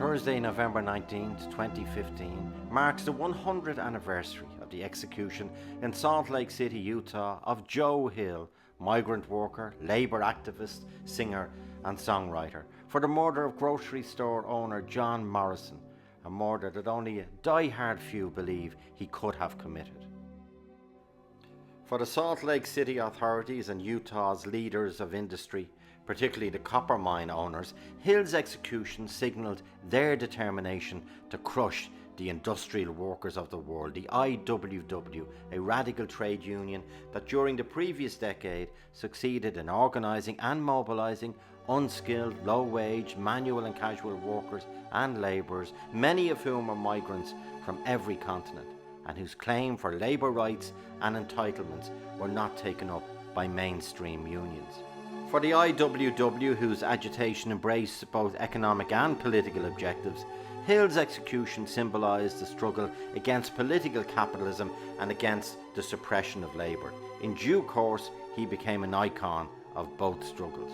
Thursday, November 19th, 2015, marks the 100th anniversary of the execution in Salt Lake City, Utah of Joe Hill, migrant worker, labour activist, singer and songwriter, for the murder of grocery store owner John Morrison, a murder that only a die-hard few believe he could have committed. For the Salt Lake City authorities and Utah's leaders of industry, particularly the copper mine owners, Hill's execution signalled their determination to crush the industrial workers of the world, the IWW, a radical trade union that during the previous decade succeeded in organising and mobilising unskilled, low-wage, manual and casual workers and labourers, many of whom are migrants from every continent, and whose claim for labour rights and entitlements were not taken up by mainstream unions. For the IWW, whose agitation embraced both economic and political objectives, Hill's execution symbolised the struggle against political capitalism and against the suppression of labour. In due course, he became an icon of both struggles.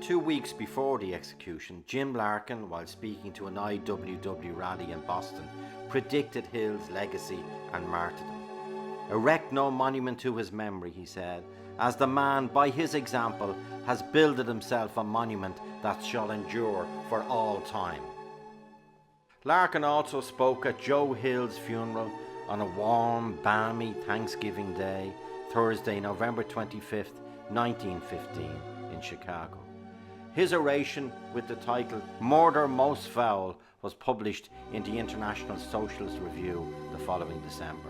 2 weeks before the execution, Jim Larkin, while speaking to an IWW rally in Boston, predicted Hill's legacy and martyrdom. "Erect no monument to his memory," he said, "as the man, by his example, has builded himself a monument that shall endure for all time." Larkin also spoke at Joe Hill's funeral on a warm, balmy Thanksgiving Day, Thursday, November 25th, 1915, in Chicago. His oration, with the title "Murder Most Foul," was published in the International Socialist Review the following December.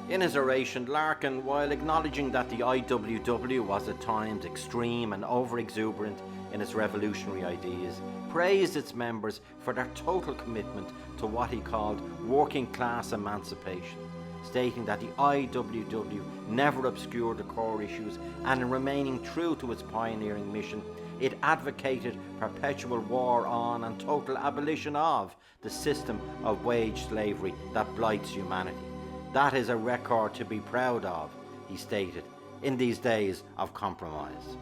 In his oration, Larkin, while acknowledging that the IWW was at times extreme and over-exuberant in its revolutionary ideas, praised its members for their total commitment to what he called working-class emancipation, stating that the IWW never obscured the core issues, and in remaining true to its pioneering mission, it advocated perpetual war on and total abolition of the system of wage slavery that blights humanity. "That is a record to be proud of," he stated, "in these days of compromise."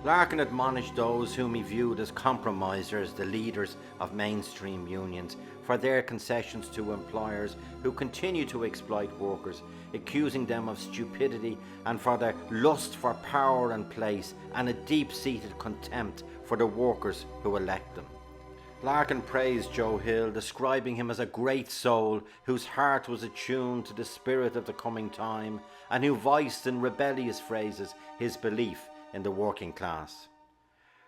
Larkin admonished those whom he viewed as compromisers, the leaders of mainstream unions, for their concessions to employers who continue to exploit workers, accusing them of stupidity, and for their lust for power and place and a deep-seated contempt for the workers who elect them. Larkin praised Joe Hill, describing him as a great soul whose heart was attuned to the spirit of the coming time and who voiced in rebellious phrases his belief in the working class.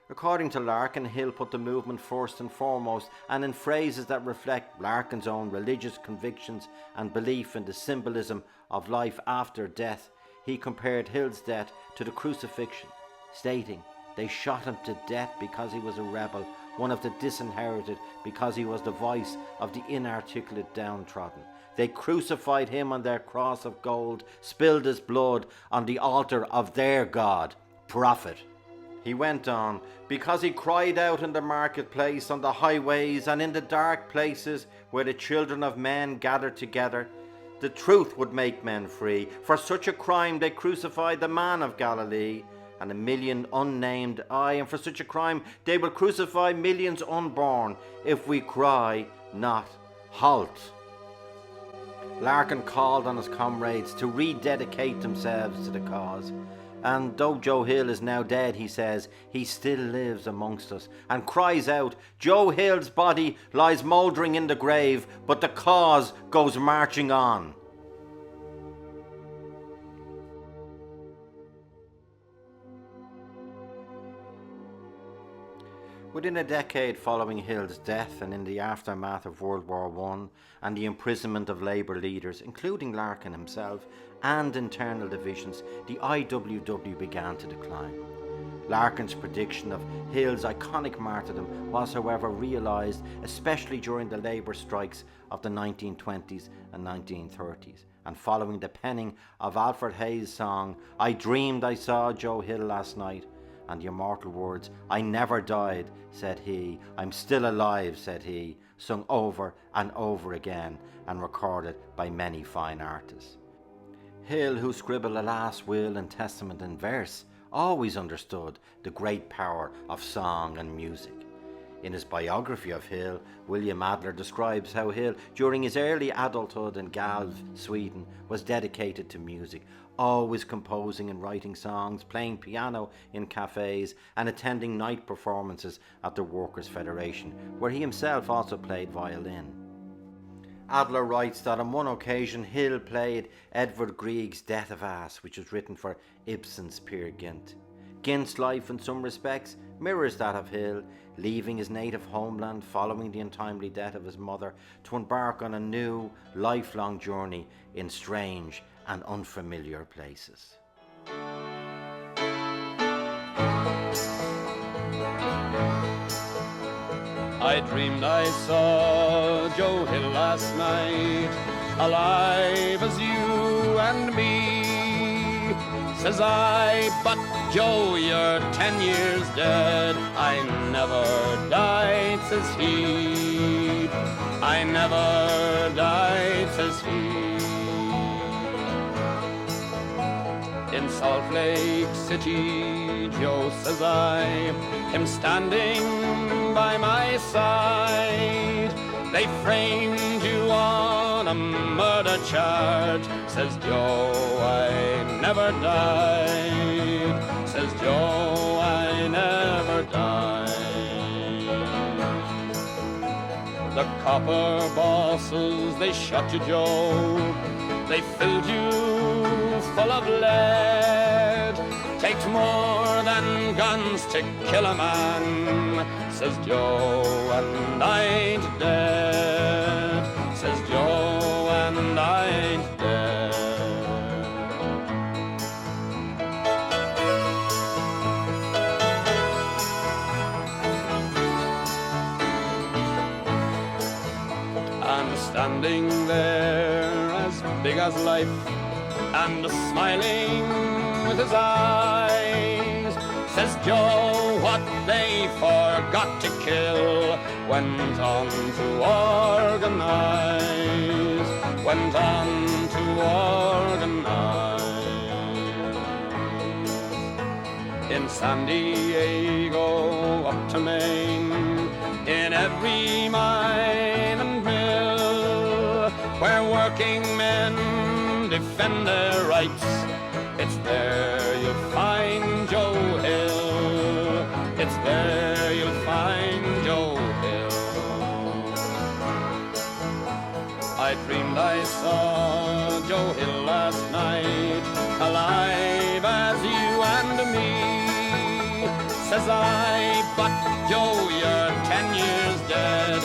According to Larkin, Hill put the movement first and foremost, and in phrases that reflect Larkin's own religious convictions and belief in the symbolism of life after death, he compared Hill's death to the crucifixion, stating, "They shot him to death because he was a rebel, one of the disinherited, because he was the voice of the inarticulate downtrodden. They crucified him on their cross of gold, spilled his blood on the altar of their God, Prophet." He went on, "Because he cried out in the marketplace, on the highways, and in the dark places where the children of men gathered together. The truth would make men free. For such a crime they crucified the man of Galilee, and a million unnamed, and for such a crime they will crucify millions unborn, if we cry not halt." Larkin called on his comrades to rededicate themselves to the cause. And though Joe Hill is now dead, he says, he still lives amongst us, and cries out, "Joe Hill's body lies mouldering in the grave, but the cause goes marching on." Within a decade following Hill's death, and in the aftermath of World War I and the imprisonment of labour leaders, including Larkin himself, and internal divisions, the IWW began to decline. Larkin's prediction of Hill's iconic martyrdom was, however, realised, especially during the labour strikes of the 1920s and 1930s, and following the penning of Alfred Hayes' song, "I Dreamed I Saw Joe Hill Last Night," and the immortal words, "I never died," said he, "I'm still alive," said he, sung over and over again and recorded by many fine artists. Hill, who scribbled a last will and testament in verse, always understood the great power of song and music. In his biography of Hill, William Adler describes how Hill, during his early adulthood in Galv, Sweden, was dedicated to music, always composing and writing songs, playing piano in cafes, and attending night performances at the Workers' Federation, where he himself also played violin. Adler writes that on one occasion Hill played Edvard Grieg's Death of Ass, which was written for Ibsen's Peer Gynt. Gynt's life in some respects mirrors that of Hill, leaving his native homeland following the untimely death of his mother to embark on a new, lifelong journey in strange and unfamiliar places. I dreamed I saw Joe Hill last night, alive as you and me. Says I, but Joe, you're 10 years dead. I never died, says he. I never died, says he. In Salt Lake City, Joe, says I, him standing by my side. They framed you on a murder charge, says Joe, I never died, says Joe, I never died. The copper bosses, they shot you, Joe, they filled you full of lead. Takes more than guns to kill a man, says Joe, and I ain't dead, says Joe, and I ain't dead. And standing there as big as life and smiling with his eyes, says Joe, what they forgot to kill went on to organize, went on to organize. In San Diego, up to Maine, in every mine and mill, where working men defend their rights, it's there you'll find Joe Hill. It's there you'll find Joe Hill. I dreamed I saw Joe Hill last night, alive as you and me. Says I, but Joe, you're 10 years dead.